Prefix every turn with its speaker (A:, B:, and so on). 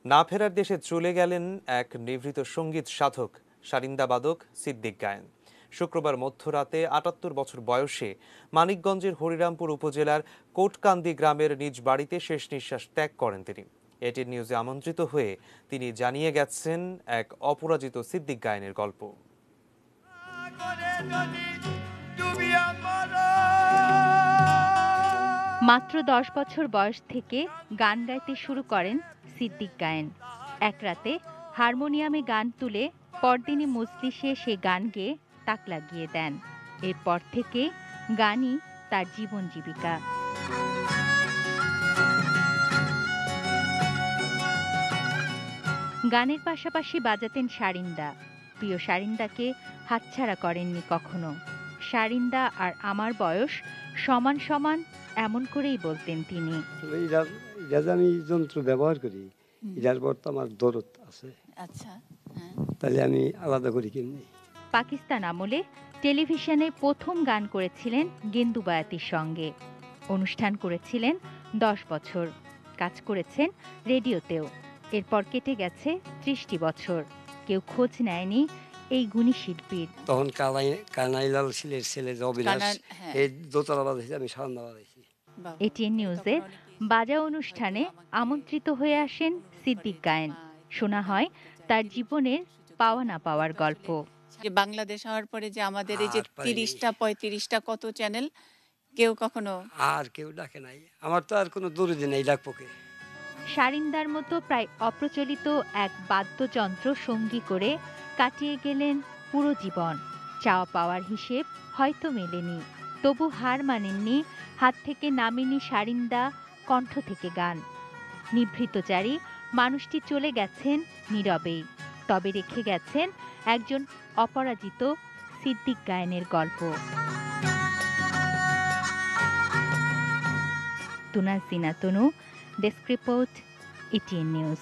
A: না ফেরার দেশে চলে গেলেন এক নিভৃত সঙ্গীত সাধক সারিন্দা বাদক সিদ্দিক গায়েন। শুক্রবার মধ্যরাতে ৭৮ বছর বয়সে মানিকগঞ্জের হরিরামপুর উপজেলার কোটকান্দি গ্রামের নিজ বাড়িতে শেষ নিঃশ্বাস ত্যাগ করেন তিনি। এটির নিউজে আমন্ত্রিত হয়ে তিনি জানিয়ে গেছেন এক অপরাজিত সিদ্দিক গায়েনের গল্প।
B: মাত্র ১০ বছর বয়স থেকে গান গাইতে শুরু করেন সিদ্দিক গায়েন। এক রাতে হারমোনিয়ামে গান তুলে পরদিনই মজলিসে সে গান গেয়ে তাক লাগিয়ে দেন। এরপর থেকে গানই তার জীবন জীবিকা। গানের পাশাপাশি বাজাতেন সারিন্দা। প্রিয় সারিন্দাকে হাতছাড়া করেননি কখনো। সারিন্দা আর আমার বয়স সমান সমান, এমন করেই বলতেন তিনি।
C: আমি যন্ত্র ব্যবহার করি, এটার পর তো আমার দরদ আছে। আচ্ছা, তাহলে আমি আলাদা করি কেমনি।
B: পাকিস্তান আমলে টেলিভিশনে প্রথম গান করেছিলেন গেন্দু বায়াতির সঙ্গে। অনুষ্ঠান করেছিলেন ১০ বছর। কাজ করেছেন রেডিওতেও। এরপর কেটে গেছে ৩০টি বছর। কেউ খোঁজ নেয়নি এই গুণী শিল্পীর।
C: তখন কানাইলাল ছিলেন ছেলে অবিনাশ, এই দোতলা বাজাইছি, আমি সান্না বাজাইছি।
B: এটিএন নিউজের বাজা অনুষ্ঠানে আমন্ত্রিত হয়ে আসেন সিদ্দিক গায়েন। শোনা হয় তার জীবনের পাওয়া না পাওয়ার গল্প।
D: যে বাংলাদেশ হওয়ার পরে যে আমাদের এই যে ৩০টা ৩৫টা কত চ্যানেল, কেউ কখনো
C: আর কেউ ডাকে নাই। আমার তো আর কোনো দরদি নেই ডাকপোকে।
B: সারিন্দার মতো প্রায় অপ্রচলিত এক বাদ্যযন্ত্র সঙ্গী করে কাটিয়ে গেলেন পুরো জীবন। চাওয়া পাওয়ার হিসেব হয়তো মেলেনি, তবু হার মানেননি, হাত থেকে নামেনি সারিন্দা, কণ্ঠ থেকে গান। নিভৃতচারী মানুষটি চলে গেছেন নীরবেই, তবে রেখে গেছেন একজন অপরাজিত সিদ্দিক গায়েনের গল্প। তুনাজ দিনা তনু, ডেস্ক রিপোর্ট, এটিএন নিউজ।